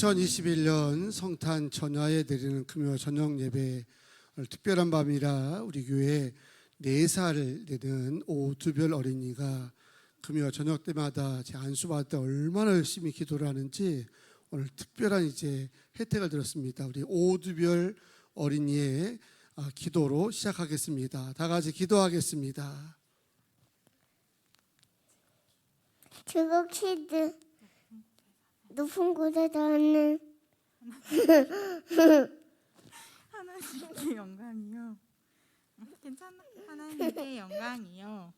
2021년 성탄 전야에 드리는 금요 저녁 예배, 오늘 특별한 밤이라 우리 교회 4살 되는 오두별 어린이가 금요 저녁 때마다 제 안수받을 때 얼마나 열심히 기도를 하는지 오늘 특별한 혜택을 들었습니다. 우리 오두별 어린이의 기도로 시작하겠습니다. 다 같이 기도하겠습니다. 즐겁게 높은 곳에 닿는 하나님께 영광이요. 괜찮아. 하나님께 영광이요.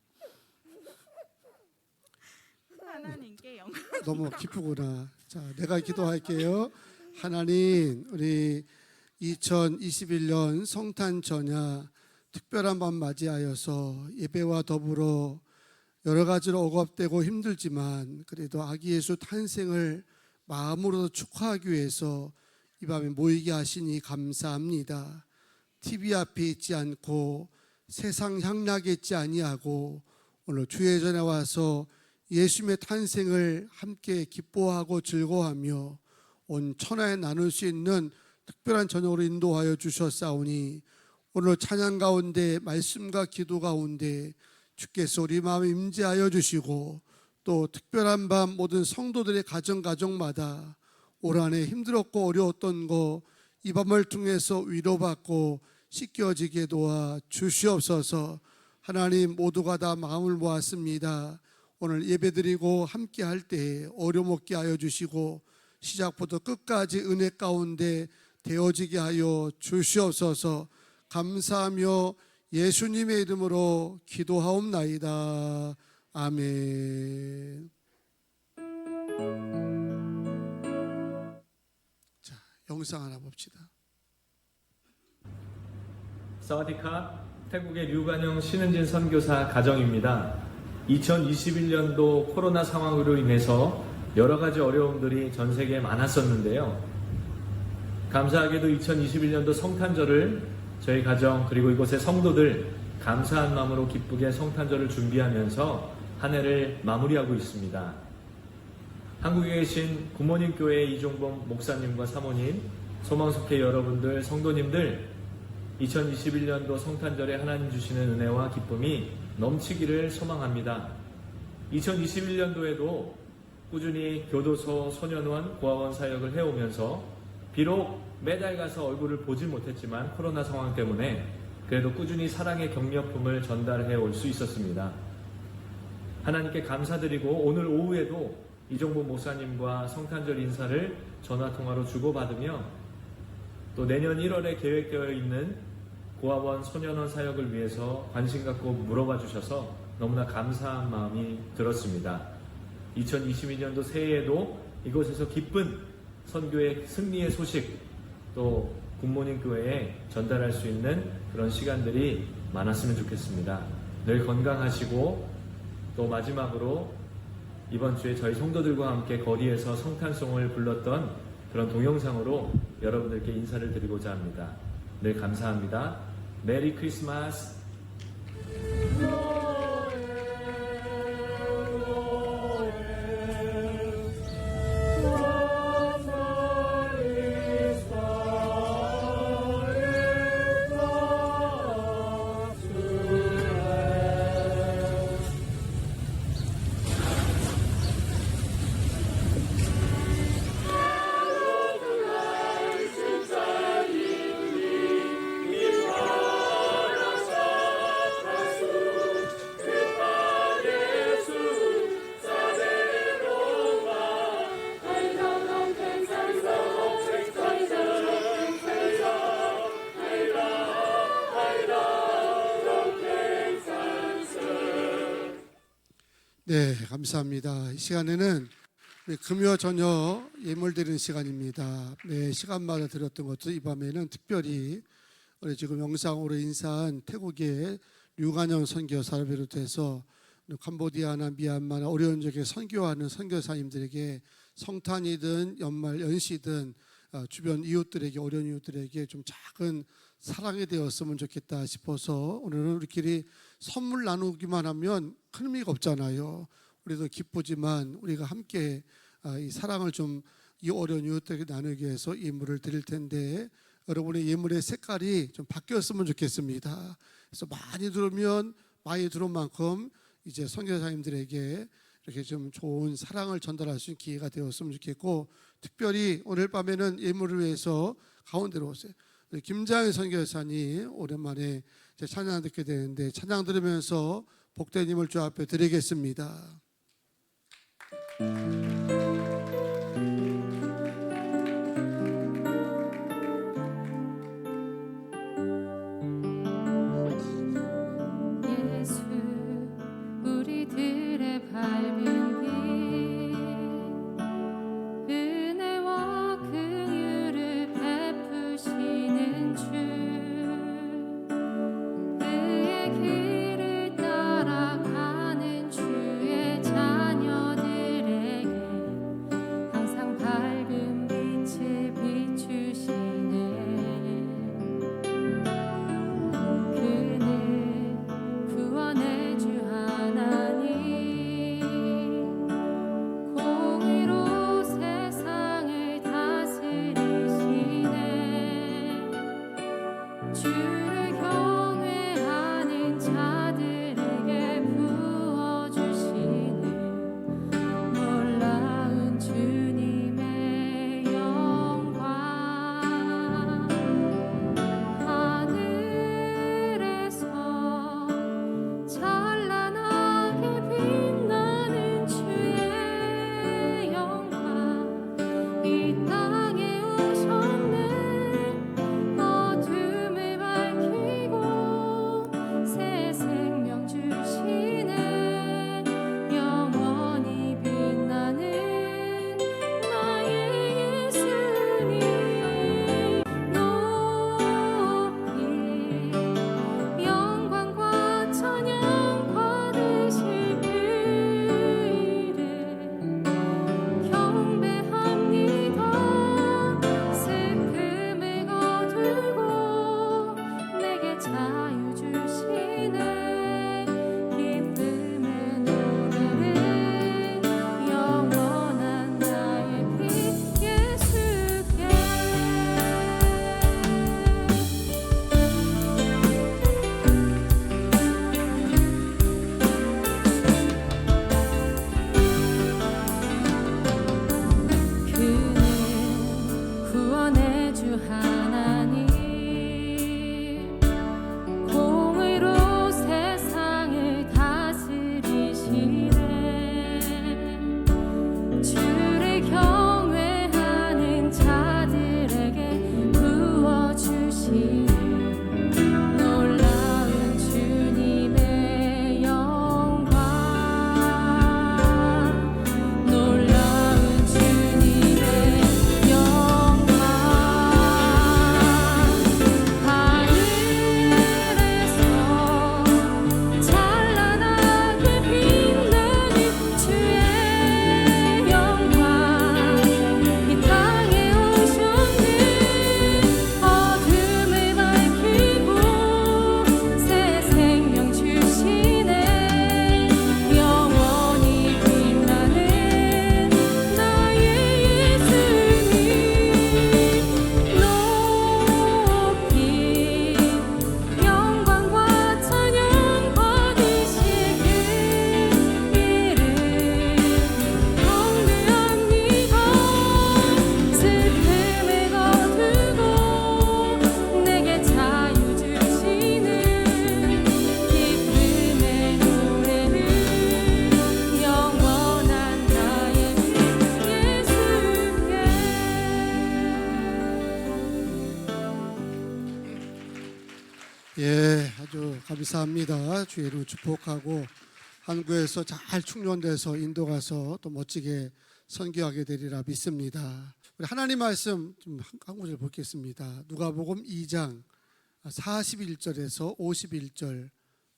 하나님께 영광. 너무 기쁘구나. 자, 내가 기도할게요. 하나님, 우리 2021년 성탄 전야 특별한 밤 맞이하여서 예배와 더불어 여러 가지로 억압되고 힘들지만 그래도 아기 예수 탄생을 마음으로 축하하기 위해서 이 밤에 모이게 하시니 감사합니다. TV 앞에 있지 않고 세상 향락에 있지 아니하고 오늘 주의 전에 와서 예수님의 탄생을 함께 기뻐하고 즐거워하며 온 천하에 나눌 수 있는 특별한 저녁으로 인도하여 주셨사오니 오늘 찬양 가운데 말씀과 기도 가운데 주께서 우리 마음에 임재하여 주시고 또 특별한 밤 모든 성도들의 가정마다 올 한 해 힘들었고 어려웠던 거 이 밤을 통해서 위로받고 씻겨지게 도와 주시옵소서. 하나님, 모두가 다 마음을 모았습니다. 오늘 예배드리고 함께 할 때 어려움 없게 하여 주시고 시작부터 끝까지 은혜 가운데 되어지게 하여 주시옵소서. 감사하며 예수님의 이름으로 기도하옵나이다. 아멘. 자, 영상 하나 봅시다. 사와디캅, 태국의 류관영 신은진 선교사 가정입니다. 2021년도 코로나 상황으로 인해서 여러 가지 어려움들이 전 세계에 많았었는데요. 감사하게도 2021년도 성탄절을 저희 가정 그리고 이곳의 성도들 감사한 마음으로 기쁘게 성탄절을 준비하면서 한 해를 마무리하고 있습니다. 한국에 계신 굿모닝 교회 이종범 목사님과 사모님, 소망석회 여러분들, 성도님들 2021년도 성탄절에 하나님 주시는 은혜와 기쁨이 넘치기를 소망합니다. 2021년도에도 꾸준히 교도소, 소년원, 고아원 사역을 해오면서 비록 매달 가서 얼굴을 보지 못했지만 코로나 상황 때문에 그래도 꾸준히 사랑의 격려품을 전달해 올 수 있었습니다. 하나님께 감사드리고 오늘 오후에도 이종범 목사님과 성탄절 인사를 전화통화로 주고받으며 또 내년 1월에 계획되어 있는 고아원, 소년원 사역을 위해서 관심 갖고 물어봐 주셔서 너무나 감사한 마음이 들었습니다. 2022년도 새해에도 이곳에서 기쁜 선교의 승리의 소식 또 굿모닝 교회에 전달할 수 있는 그런 시간들이 많았으면 좋겠습니다. 늘 건강하시고 또 마지막으로 이번 주에 저희 성도들과 함께 거리에서 성탄송을 불렀던 그런 동영상으로 여러분들께 인사를 드리고자 합니다. 늘 감사합니다. 메리 크리스마스. 네, 감사합니다. 이 시간에는 금요 저녁 예물 드리는 시간입니다. 네, 시간마다 드렸던 것도 이 밤에는 특별히 우리 지금 영상으로 인사한 태국의 류관영 선교사를 비롯해서 캄보디아나 미얀마나 어려운 지역에 선교하는 선교사님들에게 성탄이든 연말 연시든 주변 이웃들에게 어려운 이웃들에게 좀 작은 사랑이 되었으면 좋겠다 싶어서 오늘은 우리끼리 선물 나누기만 하면 큰 의미가 없잖아요. 우리도 기쁘지만 우리가 함께 이 사랑을 좀 이 어려운 이웃들에게 나누기 위해서 예물을 드릴 텐데 여러분의 예물의 색깔이 좀 바뀌었으면 좋겠습니다. 그래서 많이 들으면 많이 들은 만큼 이제 선교사님들에게 이렇게 좀 좋은 사랑을 전달할 수 있는 기회가 되었으면 좋겠고, 특별히 오늘 밤에는 예물을 위해서 가운데로 오세요. 우리 김장희 선교사님 오랜만에 이제 찬양 듣게 되는데 찬양 들으면서 복된 힘을 주 앞에 드리겠습니다. 예수 우리들의 밟은 길 은혜와 긍휼을 베푸시는 주 그의 길을 따라가는 주의 자녀들에게 항상 밝은 빛을 비추시네. 그는 구원의 주 하나님 공의로 세상을 다스리시네. 주를 경외하는 자들에게 부어주시는 놀라운 주님의 영광. 하늘에서 찬란하게 빛나는 주의 영광 이 땅에 오셨네. 어둠을 밝히고 새 생명 주시네. 영원히 빛나는 나의 예수님 높이 영광과 찬양 받으실 그를 경배합니다. 슬픔을 거두고 내게 자유 주시네. 기쁨의 노래를 영원한 나의 빛 예수께. 그는 구원의 주 하나님 공의로 세상을 다스리시네. 주를 경외하는 자들에게 부어주시는 놀라운 주님의 영광. 놀라운 주님의 영광. 하늘에서 찬란하게 빛나는 주의 영광 이 땅에 오셨네. 어둠을 밝히고 새 생명 주시네. 영원히 빛나는 나의 예수님 높이 영광과 찬양 받으실 그를 경배합니다. 슬픔을 거두고 내게 자유 주시는 기쁨의 노래를 영원한 나의 빛 예수께. 예, 아주 감사합니다. 주의 이름 축복하고 한국에서 잘 충전돼서 인도 가서 또 멋지게 선교하게 되리라 믿습니다. 우리 하나님 말씀 좀 한 구절 보겠습니다. 누가복음 2장 41절에서 51절.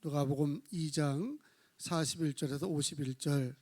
누가복음 2장 41절에서 51절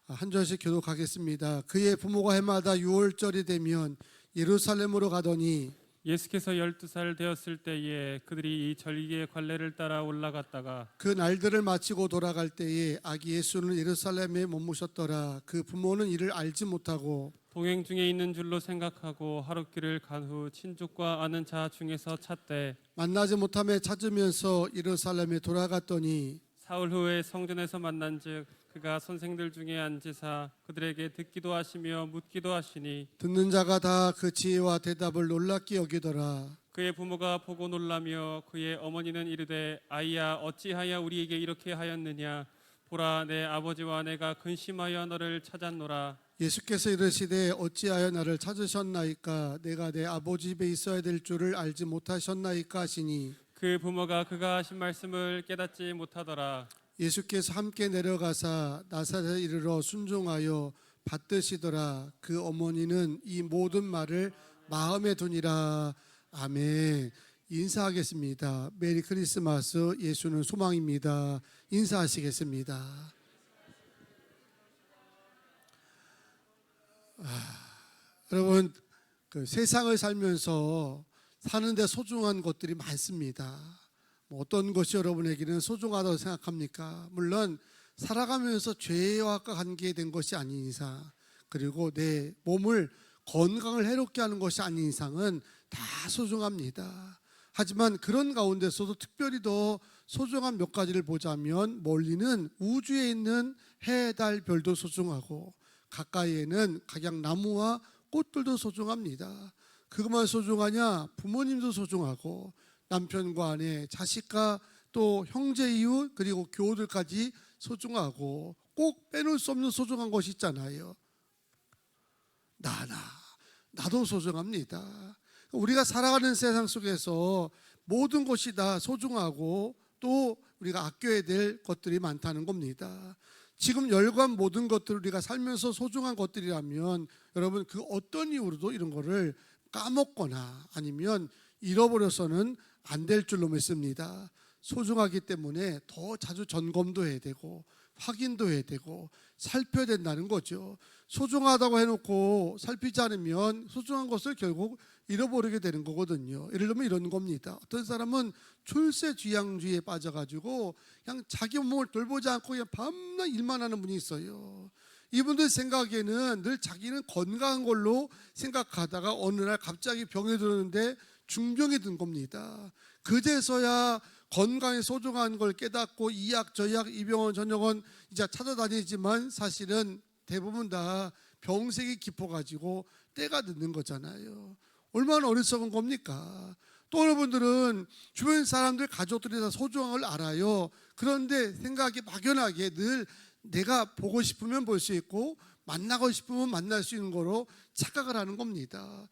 한 절씩 교독하겠습니다. 그의 부모가 해마다 6월절이 되면 예루살렘으로 가더니 예수께서 12살 되었을 때에 그들이 이 절기의 관례를 따라 올라갔다가 그 날들을 마치고 돌아갈 때에 아기 예수는 예루살렘에 머무셨더라. 그 부모는 이를 알지 못하고 동행 중에 있는 줄로 생각하고 하룻길을 간 후 친족과 아는 자 중에서 찾되 만나지 못함에 찾으면서 예루살렘에 돌아갔더니 사흘 후에 성전에서 만난즉 그가 선생들 중에 앉으사 그들에게 듣기도 하시며 묻기도 하시니 듣는 자가 다 그 지혜와 대답을 놀랍게 여기더라. 그의 부모가 보고 놀라며 그의 어머니는 이르되 아이야 어찌하여 우리에게 이렇게 하였느냐 보라 내 아버지와 내가 근심하여 너를 찾았노라. 예수께서 이르시되 어찌하여 나를 찾으셨나이까 내가 내 아버지 집에 있어야 될 줄을 알지 못하셨나이까 하시니 그 부모가 그가 하신 말씀을 깨닫지 못하더라. 예수께서 함께 내려가사 나사렛에 이르러 순종하여 받드시더라. 그 어머니는 이 모든 말을 마음에 두니라. 아멘. 인사하겠습니다. 메리 크리스마스. 예수는 소망입니다. 인사하시겠습니다. 여러분, 그 세상을 살면서 사는데 소중한 것들이 많습니다. 뭐 어떤 것이 여러분에게는 소중하다고 생각합니까? 물론 살아가면서 죄와 관계된 것이 아닌 이상, 그리고 내 몸을 건강을 해롭게 하는 것이 아닌 이상은 다 소중합니다. 하지만 그런 가운데서도 특별히 더 소중한 몇 가지를 보자면 멀리는 우주에 있는 해, 달, 별도 소중하고 가까이에는 각양나무와 꽃들도 소중합니다. 그것만 소중하냐? 부모님도 소중하고 남편과 아내, 자식과 또 형제, 이웃, 그리고 교우들까지 소중하고 꼭 빼놓을 수 없는 소중한 것이 있잖아요. 나도 소중합니다. 우리가 살아가는 세상 속에서 모든 것이 다 소중하고 또 우리가 아껴야 될 것들이 많다는 겁니다. 지금 열관 모든 것들을 우리가 살면서 소중한 것들이라면 여러분 그 어떤 이유로도 이런 거를 까먹거나 아니면 잃어버려서는 안 될 줄로 믿습니다. 소중하기 때문에 더 자주 점검도 해야 되고 확인도 해야 되고 살펴야 된다는 거죠. 소중하다고 해놓고 살피지 않으면 소중한 것을 결국 잃어버리게 되는 거거든요. 예를 들면 이런 겁니다. 어떤 사람은 출세쥐양주의에 빠져가지고 그냥 자기 몸을 돌보지 않고 그냥 밤낮 일만 하는 분이 있어요. 이분들 생각에는 늘 자기는 건강한 걸로 생각하다가 어느 날 갑자기 병이 들었는데 중병이 든 겁니다. 그제서야 건강이 소중한 걸 깨닫고 이 약 저 약 이 병원 저 병원 이제 찾아다니지만 사실은 대부분 다 병색이 깊어가지고 때가 늦는 거잖아요. 얼마나 어리석은 겁니까? 또 여러분들은 주변 사람들 가족들이 다 소중한 걸 알아요. 그런데 생각이 막연하게 늘 내가 보고 싶으면 볼 수 있고 만나고 싶으면 만날 수 있는 거로 착각을 하는 겁니다.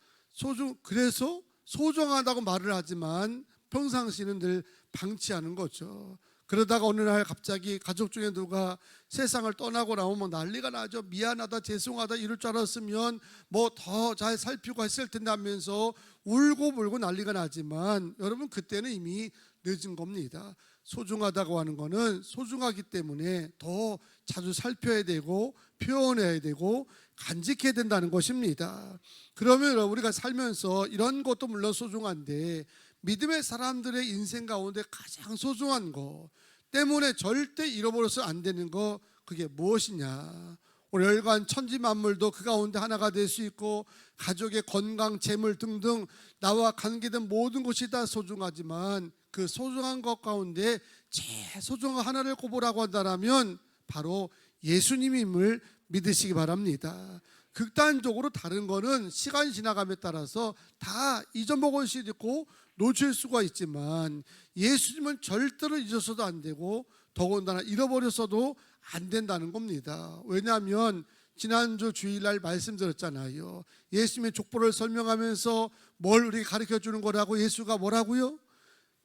그래서 소중하다고 말을 하지만 평상시는 늘 방치하는 거죠. 그러다가 어느 날 갑자기 가족 중에 누가 세상을 떠나고 나오면 난리가 나죠. 미안하다, 죄송하다 이럴 줄 알았으면 뭐 더 잘 살피고 했을 텐데 하면서 울고 불고 난리가 나지만 여러분 그때는 이미 늦은 겁니다. 소중하다고 하는 거는 소중하기 때문에 더 자주 살펴야 되고 표현해야 되고 간직해야 된다는 것입니다. 그러면 우리가 살면서 이런 것도 물론 소중한데 믿음의 사람들의 인생 가운데 가장 소중한 거 때문에 절대 잃어버려서 안 되는 거 그게 무엇이냐? 오늘 열관 천지 만물도 그 가운데 하나가 될 수 있고 가족의 건강, 재물 등등 나와 관계된 모든 것이 다 소중하지만 그 소중한 것 가운데 제일 소중한 하나를 꼽으라고 한다면 바로 예수님임을 믿으시기 바랍니다. 극단적으로 다른 거는 시간이 지나감에 따라서 다 잊어먹을 수 있고 놓칠 수가 있지만 예수님은 절대로 잊어서도 안 되고 더군다나 잃어버렸어도 안 된다는 겁니다. 왜냐하면 지난주 주일날 말씀드렸잖아요. 예수님의 족보를 설명하면서 뭘 우리에게 가르쳐 주는 거라고 예수가 뭐라고요?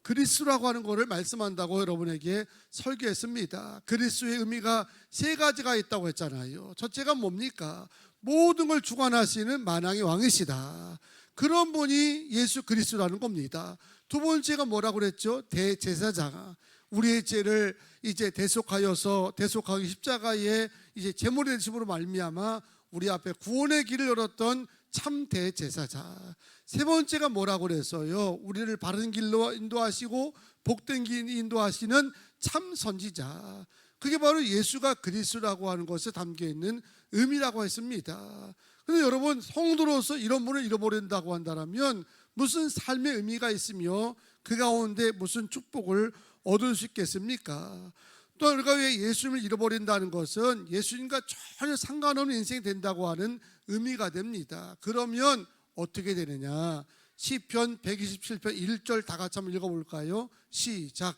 그리스도라고 하는 것을 말씀한다고 여러분에게 설교했습니다. 그리스도의 의미가 세 가지가 있다고 했잖아요. 첫째가 뭡니까? 모든 걸 주관하시는 만왕의 왕이시다. 그런 분이 예수 그리스도라는 겁니다. 두 번째가 뭐라고 그랬죠? 대제사장. 우리의 죄를 이제 대속하기 십자가에 이제 제물의 되심으로 말미암아 우리 앞에 구원의 길을 열었던 참 대제사자. 세 번째가 뭐라고 그랬어요? 우리를 바른 길로 인도하시고 복된 길 인도하시는 참 선지자. 그게 바로 예수가 그리스도라고 하는 것에 담겨 있는 의미라고 했습니다. 그런데 여러분, 성도로서 이런 분을 잃어버린다고 한다면 무슨 삶의 의미가 있으며 그 가운데 무슨 축복을 얻을 수 있겠습니까? 또 우리가 왜 예수님을 잃어버린다는 것은 예수님과 전혀 상관없는 인생이 된다고 하는 의미가 됩니다. 그러면 어떻게 되느냐? 시편 127편 1절 다 같이 한번 읽어볼까요? 시작.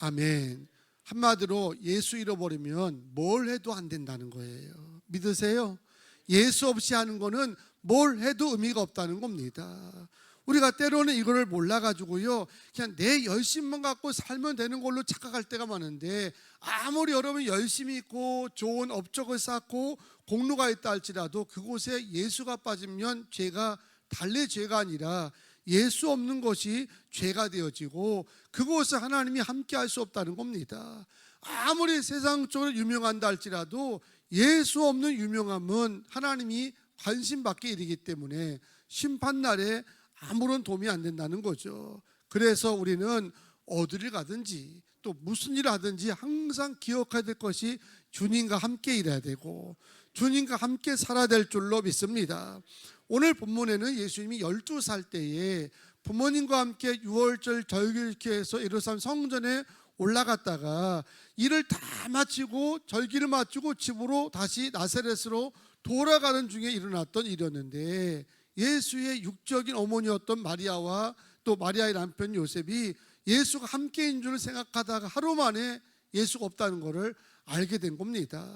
아멘. 한마디로 예수 잃어버리면 뭘 해도 안 된다는 거예요. 믿으세요? 예수 없이 하는 거는 뭘 해도 의미가 없다는 겁니다. 우리가 때로는 이거를 몰라가지고요, 그냥 내 열심만 갖고 살면 되는 걸로 착각할 때가 많은데, 아무리 여러분 열심히 있고 좋은 업적을 쌓고 공로가 있다 할지라도 그곳에 예수가 빠지면 죄가 달래 죄가 아니라 예수 없는 것이 죄가 되어지고 그곳에 하나님이 함께 할 수 없다는 겁니다. 아무리 세상적으로 유명한다 할지라도 예수 없는 유명함은 하나님이 관심 받게 일이기 때문에 심판날에 아무런 도움이 안 된다는 거죠. 그래서 우리는 어디를 가든지 또 무슨 일을 하든지 항상 기억해야 될 것이 주님과 함께 일해야 되고 주님과 함께 살아야 될 줄로 믿습니다. 오늘 본문에는 예수님이 12살 때에 부모님과 함께 유월절 절기를 해서 예루살렘 성전에 올라갔다가 일을 다 마치고 절기를 마치고 집으로 다시 나사렛으로 돌아가는 중에 일어났던 일이었는데, 예수의 육적인 어머니였던 마리아와 또 마리아의 남편 요셉이 예수가 함께인 줄 생각하다가 하루 만에 예수가 없다는 것을 알게 된 겁니다.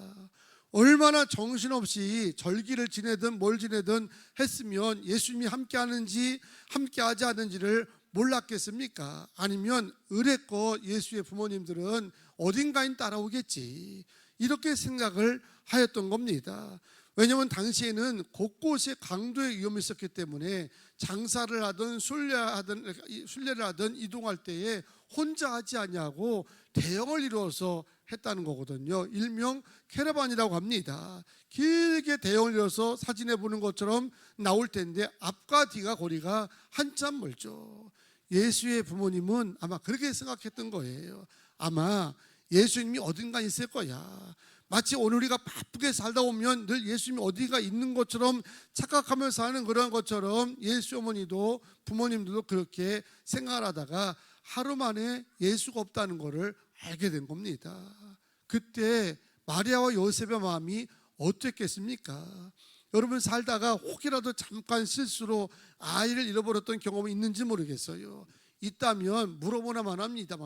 얼마나 정신없이 절기를 지내든 뭘 지내든 했으면 예수님이 함께하는지 함께하지 않는지를 몰랐겠습니까? 아니면 의뢰껏 예수의 부모님들은 어딘가에 따라오겠지, 이렇게 생각을 하였던 겁니다. 왜냐하면 당시에는 곳곳에 강도의 위험이 있었기 때문에 장사를 하든 순례를 하든 이동할 때에 혼자 하지 않냐고 대형을 이루어서 했다는 거거든요. 일명 캐러반이라고 합니다. 길게 대형을 이뤄서 사진에 보는 것처럼 나올 텐데 앞과 뒤가 거리가 한참 멀죠. 예수의 부모님은 아마 그렇게 생각했던 거예요. 아마 예수님이 어딘가 있을 거야. 마치 오늘 우리가 바쁘게 살다 보면 늘 예수님이 어디가 있는 것처럼 착각하면서 사는 그런 것처럼 예수 어머니도 부모님들도 그렇게 생각을 하다가 하루 만에 예수가 없다는 것을 알게 된 겁니다. 그때 마리아와 요셉의 마음이 어땠겠습니까? 여러분 살다가 혹이라도 잠깐 실수로 아이를 잃어버렸던 경험이 있는지 모르겠어요. 있다면 물어보나만 합니다.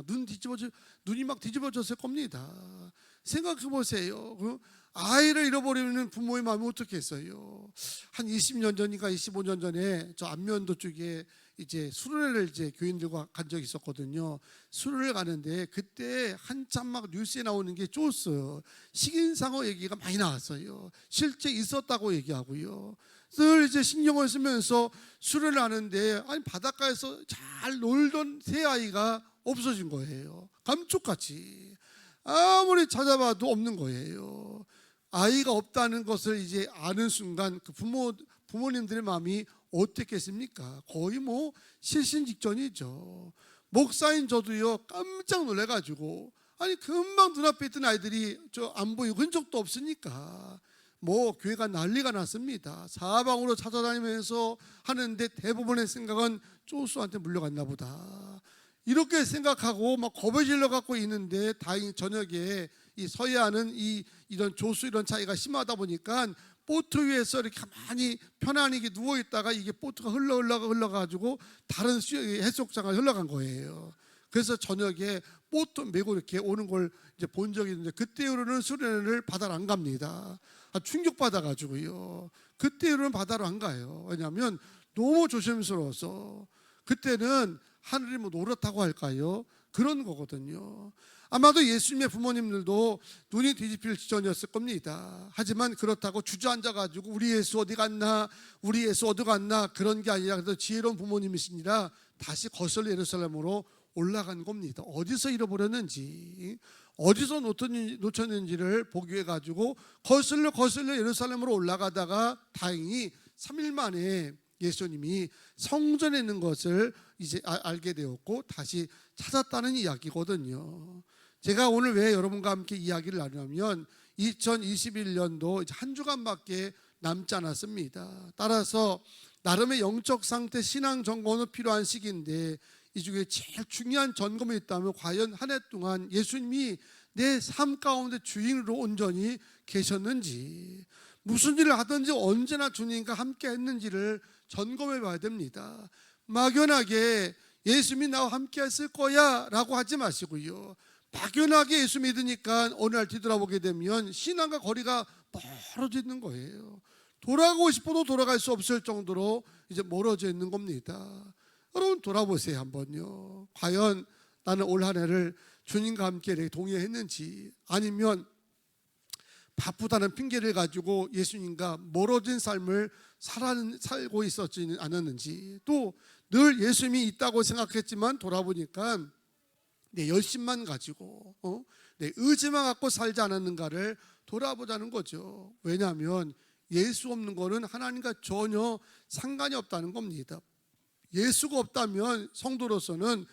눈이 막 뒤집어졌을 겁니다. 생각해 보세요. 아이를 잃어버리는 부모의 마음이 어떻겠어요? 한 20년 전인가 25년 전에 저 안면도 쪽에 이제 수련회를 교인들과 간 적이 있었거든요. 수련회를 가는데 그때 한참 막 뉴스에 나오는 게 쪼스 식인상어 얘기가 많이 나왔어요. 실제 있었다고 얘기하고요. 늘 이제 신경을 쓰면서 수련을 하는데 아니 바닷가에서 잘 놀던 새 아이가 없어진 거예요. 감쪽같이. 아무리 찾아봐도 없는 거예요. 아이가 없다는 것을 이제 아는 순간 그 부모님들의 마음이 어땠겠습니까? 거의 뭐 실신 직전이죠. 목사인 저도요 깜짝 놀래가지고 아니 금방 눈앞에 있던 아이들이 저 안 보이고 흔적도 없으니까 뭐 교회가 난리가 났습니다. 사방으로 찾아다니면서 하는데 대부분의 생각은 쪼수한테 물려갔나 보다, 이렇게 생각하고 막 겁을 질러 갖고 있는데 다행히 저녁에 이 서해안은 이런 조수 이런 차이가 심하다 보니까 보트 위에서 이렇게 가만히 편안히 누워 있다가 이게 보트가 흘러가지고 다른 해수욕장을 흘러간 거예요. 그래서 저녁에 보트 메고 이렇게 오는 걸 이제 본 적이 있는데 그때 이후로는 수련회를 바다로 안 갑니다. 충격 받아가지고요. 그때 이후로는 바다로 안 가요. 왜냐하면 너무 조심스러워서. 그때는 하늘이 뭐 노랗다고 할까요? 그런 거거든요. 아마도 예수님의 부모님들도 눈이 뒤집힐 지경이었을 겁니다. 하지만 그렇다고 주저앉아가지고 우리 예수 어디 갔나 그런 게 아니라 그래도 지혜로운 부모님이시니라 다시 거슬러 예루살렘으로 올라간 겁니다. 어디서 잃어버렸는지, 어디서 놓쳤는지를 보기 위해 가지고 거슬러 예루살렘으로 올라가다가 다행히 3일 만에 예수님이 성전에 있는 것을 이제 알게 되었고 다시 찾았다는 이야기거든요. 제가 오늘 왜 여러분과 함께 이야기를 나누냐면 2021년도 이제 한 주간밖에 남지 않았습니다. 따라서 나름의 영적 상태 신앙 점검은 필요한 시기인데 이 중에 제일 중요한 점검이 있다면 과연 한 해 동안 예수님이 내 삶 가운데 주인으로 온전히 계셨는지, 무슨 일을 하든지 언제나 주님과 함께 했는지를 점검해 봐야 됩니다. 막연하게 예수님이 나와 함께 했을 거야 라고 하지 마시고요, 막연하게 예수 믿으니까 어느 날 뒤돌아보게 되면 신앙과 거리가 멀어져 있는 거예요. 돌아가고 싶어도 돌아갈 수 없을 정도로 이제 멀어져 있는 겁니다. 여러분 돌아보세요 한번요. 과연 나는 올 한 해를 주님과 함께 동행했는지, 아니면 바쁘다는 핑계를 가지고 예수님과 멀어진 삶을 살고 있었지 않았는지, 또 늘 예수님이 있다고 생각했지만 돌아보니까 내 열심만 가지고 내 의지만 갖고 살지 않았는가를 돌아보자는 거죠. 왜냐하면 예수 없는 거는 하나님과 전혀 상관이 없다는 겁니다. 예수가 없다면 성도로서는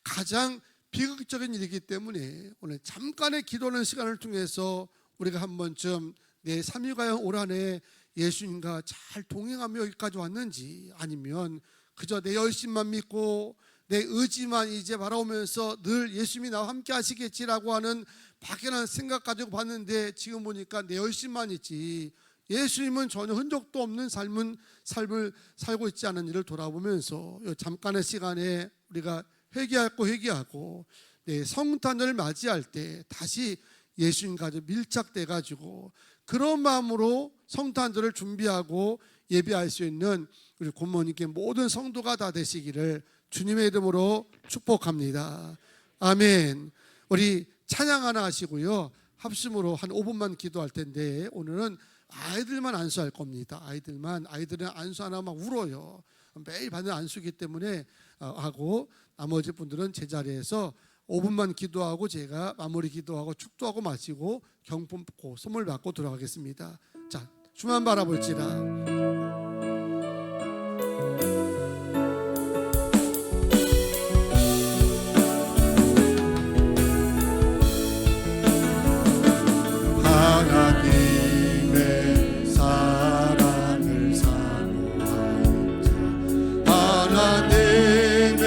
가장 비극적인 일이기 때문에 오늘 잠깐의 기도하는 시간을 통해서 우리가 한 번쯤 내 삶이 과연 올 한 해 예수님과 잘 동행하며 여기까지 왔는지, 아니면 그저 내 열심만 믿고 내 의지만 이제 바라오면서 늘 예수님이 나와 함께 하시겠지라고 하는 막연한 생각 가지고 봤는데 지금 보니까 내 열심만 있지 예수님은 전혀 흔적도 없는 삶을 살고 있지 않은 일을 돌아보면서 잠깐의 시간에 우리가 회개하고 내 성탄절을 맞이할 때 다시 예수님과 밀착돼 가지고 그런 마음으로 성탄절을 준비하고 예배할 수 있는 우리 고모님께 모든 성도가 다 되시기를 주님의 이름으로 축복합니다. 아멘. 우리 찬양 하나 하시고요, 합심으로 한 5분만 기도할 텐데 오늘은 아이들만 안수할 겁니다. 아이들은 안수 하나 막 울어요. 매일 받는 안수이기 때문에 하고, 나머지 분들은 제자리에서 5분만 기도하고 제가 마무리 기도하고 축도하고 마치고 경품 받고 선물 받고 들어가겠습니다. 자, 주만 바라볼지라. 하나님의 사랑을 사모하는 자, 하나님의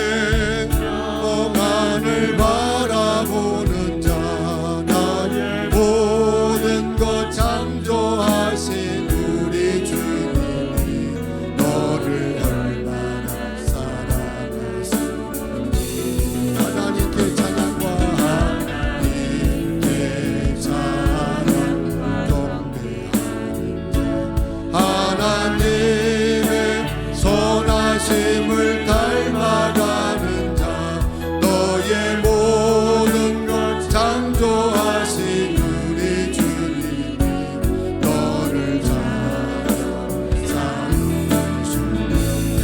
영광을 바라보는 자, 나의 모든 것 창조하신 우리 주님이 너를 얼마나 사랑하시는지. 하나님께 찬양과 하나님께 찬양, 하나님의 선하심을 닮아가는 자, 너의 모든 것 창조하신 우리 주님이 너를 사랑하시네.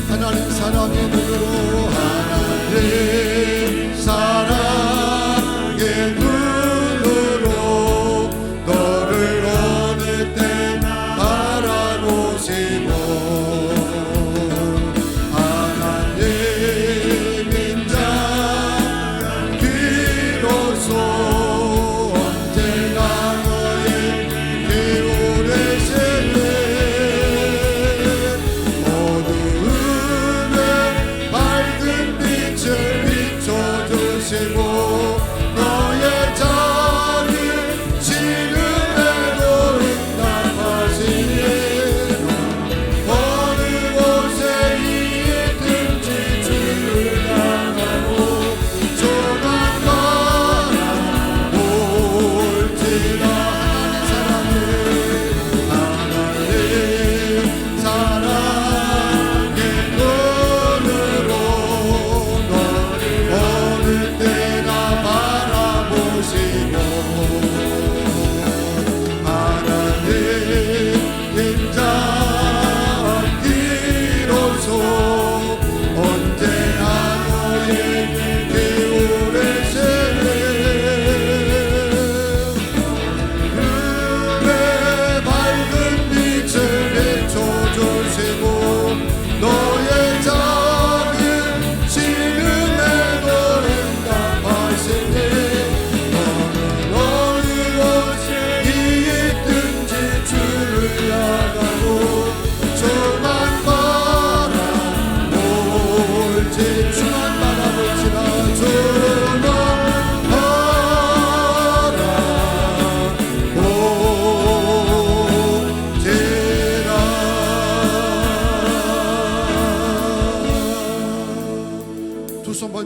하나님 사랑의 눈으로, 하나님 사랑의 눈으로 너를 어느 때나 바라보시고, 하나님인 자 비로소 언제나 너의 기울이시네. 어두움에 밝은 빛을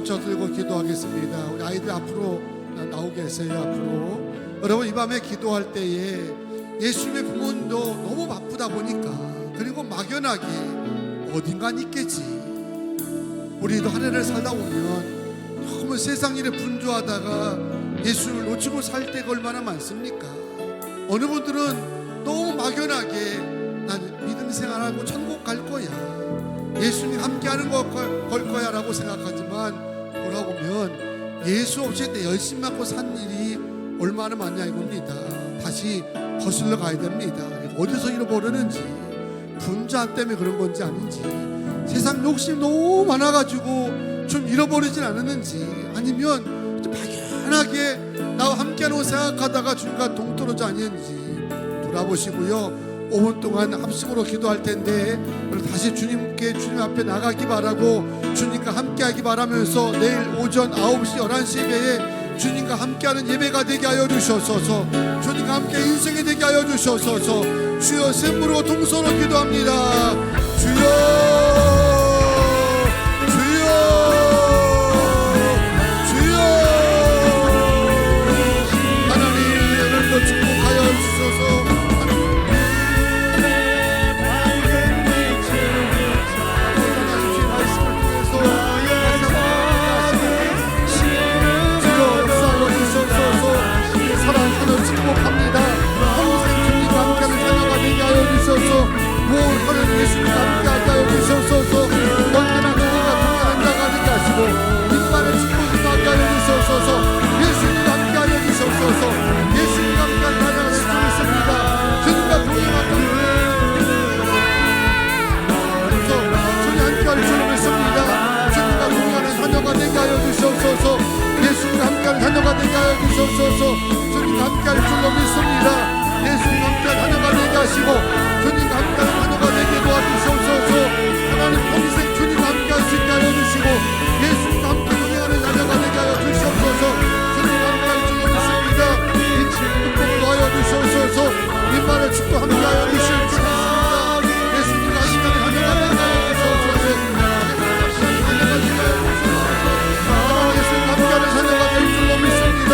붙여 들고 기도하겠습니다. 우리 아이들 앞으로 나오게 계세요. 앞으로. 여러분 이 밤에 기도할 때에 예수님의 부모님도 너무 바쁘다 보니까 그리고 막연하게 어딘간 있겠지. 우리도 한 해를 살다 보면 너무 세상 일에 분주하다가 예수님을 놓치고 살 때가 얼마나 많습니까? 어느 분들은 너무 막연하게 난 믿음 생활하고 천국 갈 거야, 예수님 함께하는 걸 거야 라고 생각하지만 돌아보면 예수 없이 내 열심 갖고 산 일이 얼마나 많냐 이겁니다. 다시 거슬러 가야 됩니다. 어디서 잃어버리는지, 분주함 때문에 그런 건지 아닌지, 세상 욕심 너무 많아가지고 좀 잃어버리진 않았는지, 아니면 막연하게 나와 함께하는 걸 생각하다가 주님과 동떨어져 아니었는지 돌아보시고요. 5분 동안 합심으로 기도할 텐데 다시 주님 앞에 나가기 바라고 주님과 함께하기 바라면서 내일 오전 9시 11시 예배에 주님과 함께하는 예배가 되게 하여 주셔서, 주님과 함께 인생이 되게 하여 주셔서 주여 샘으로 동서로 기도합니다. 주여 축복하여 주셔서 사랑하는 축복합니다. 평생 주님과 함께하는 자녀가 되게 하여 주셔서, 모든 예수님과 함께하게 하여 주셔서, 언제나 주님과 동행하는 자가 되게 하시고 민만의 축복이 함께 하여 주셔서, 예수님과 함께 하여 주셔서, 예수님과 함께하는 자녀가 될 수 있습니다. 주님과 동행하는 주님 함께할 줄 믿습니다. 주님과 동행하는 자녀가 되게 하여 주셔서, 예수님과 함께하는 자녀가 되게 하여 주셔서, 주님과 함께할 줄로 믿습니다. 예수님과 함께할 자녀가 되게 하시고 주님과 함께하는 자녀가 되게 도와주셔서, 하나님 평생 주님과 함께할 수 있게 하여 주시고 예수님과 함께 동행하는 자녀가 되게 하여 주셔서, 주님과 함께할 줄로 믿습니다. 인생 축복도 하여 주셔서, 민만의 축복 함께하여 주실 줄 믿습니다. 예수님과 함께하는 자녀가 되게 하여 주셔서, 예수님과 함께하는 자녀가 될 줄로 믿습니다.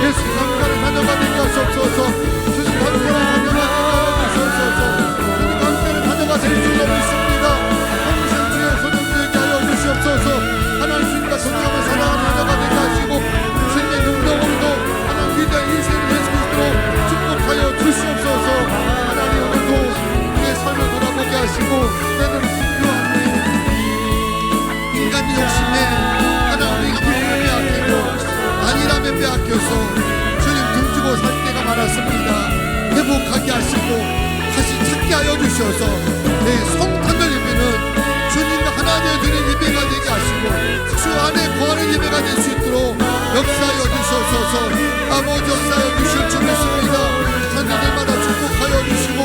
예수님과 함께하는 자녀가 되게 하옵소서. 주님과 함께하는 자녀가 되게 하옵소서. 주님과 함께하는 자녀가 될 줄로 믿습니다. 평생 주의 소년 되게 하여 주시옵소서. 하나님 주님과 동행하며 살아가는 자녀가 되게 하시고 주님의 능력으로도 하나님 위대한 인생을 될 수 있도록 축복하여 주시옵소서. 하나님 오늘도 우리의 삶을 돌아보게 하시고 때로는 분명한 인간의 욕심에 하나님의 기쁨을 빼앗기고 안일함에 빼앗겨서 주님 등지고 살 때가 많았습니다. 회복하게 하시고 다시 찾게 하여 주셔서 내 성탄절 예배는 주님과 하나 되어주는 예배가 되게 하시고 주 안에 거하는 예배가 될 수 있도록 역사하여 주셔서, 아버지 역사하여 주실 줄 믿습니다. 자녀들마다 축복하여 주시고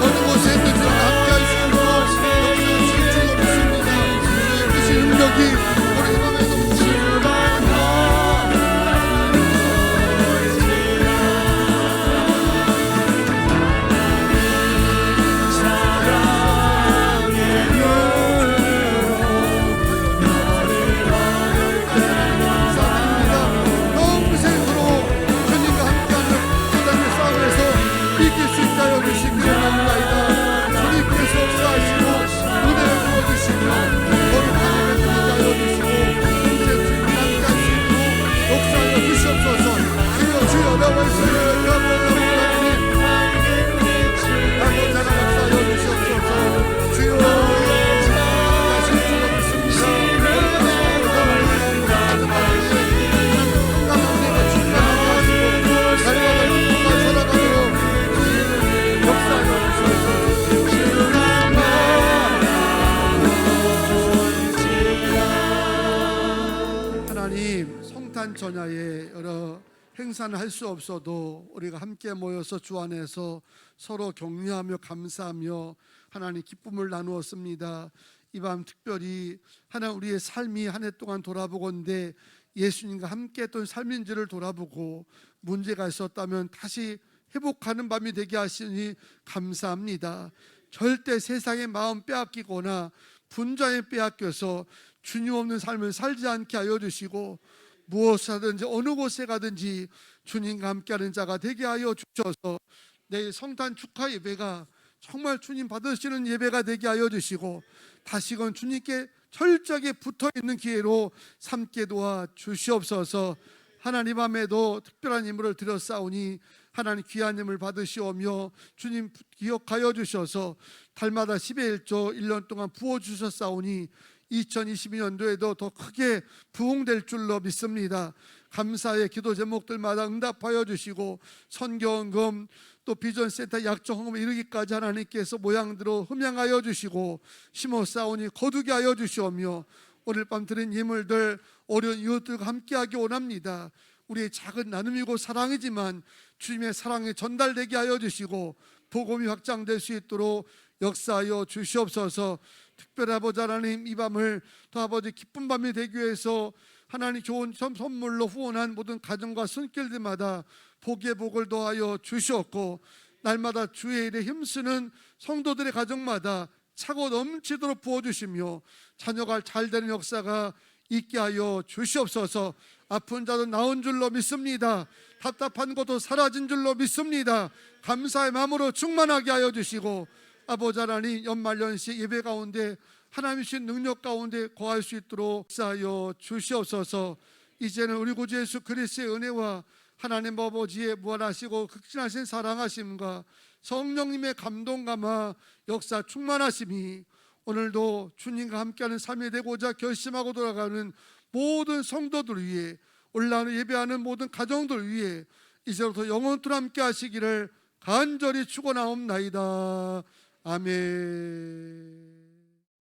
어느 곳에 있는 주님과 함께할 수 있도록 역사하실 줄로 믿습니다. 주의 크신 능력이 우리 밤에 넘치는 전야에 여러 행사는 할 수 없어도 우리가 함께 모여서 주 안에서 서로 격려하며 감사하며 하나님 기쁨을 나누었습니다. 이 밤 특별히 하나님 우리의 삶이 한 해 동안 돌아보건대 예수님과 함께 했던 삶인지를 돌아보고 문제가 있었다면 다시 회복하는 밤이 되게 하시니 감사합니다. 절대 세상의 마음 빼앗기거나 분자에 빼앗겨서 주님 없는 삶을 살지 않게 하여 주시고 무엇하든지 어느 곳에 가든지 주님과 함께하는 자가 되게 하여 주셔서 내일 성탄 축하 예배가 정말 주님 받으시는 예배가 되게 하여 주시고 다시금 주님께 철저하게 붙어있는 기회로 삼게 도와 주시옵소서. 하나님 밤에도 특별한 예물을 드렸사오니 하나님 귀한 예물 받으시오며 주님 기억하여 주셔서 달마다 10의 1조 1년 동안 부어주셨사오니 2022년도에도 더 크게 부흥될 줄로 믿습니다. 감사의 기도 제목들마다 응답하여 주시고 선교헌금 또 비전센터 약정헌금 이르기까지 하나님께서 모양대로 흠양하여 주시고 심어싸우니 거두게 하여 주시오며 오늘 밤 드린 예물들 어려운 이웃들과 함께하기 원합니다. 우리의 작은 나눔이고 사랑이지만 주님의 사랑이 전달되게 하여 주시고 복음이 확장될 수 있도록 역사하여 주시옵소서. 특별히 아버지 하나님 이 밤을 또 아버지 기쁜 밤이 되기 위해서 하나님 좋은 선물로 후원한 모든 가정과 손길들마다 복의 복을 더하여 주시옵고 날마다 주의 일에 힘쓰는 성도들의 가정마다 차고 넘치도록 부어주시며 자녀가 잘 되는 역사가 있게 하여 주시옵소서. 아픈 자도 나은 줄로 믿습니다. 답답한 것도 사라진 줄로 믿습니다. 감사의 마음으로 충만하게 하여 주시고 아버지 하나님 연말연시 예배 가운데 하나님의 주신 능력 가운데 거할 수 있도록 역사하여 주시옵소서. 이제는 우리 구주 예수 그리스도의 은혜와 하나님 아버지의 무한하시고 극진하신 사랑하심과 성령님의 감동감화 역사 충만하심이 오늘도 주님과 함께하는 삶이 되고자 결심하고 돌아가는 모든 성도들 위해 올라오는 예배하는 모든 가정들 위해 이제부터 영원토록 함께 하시기를 간절히 축원하옵나이다. 아멘.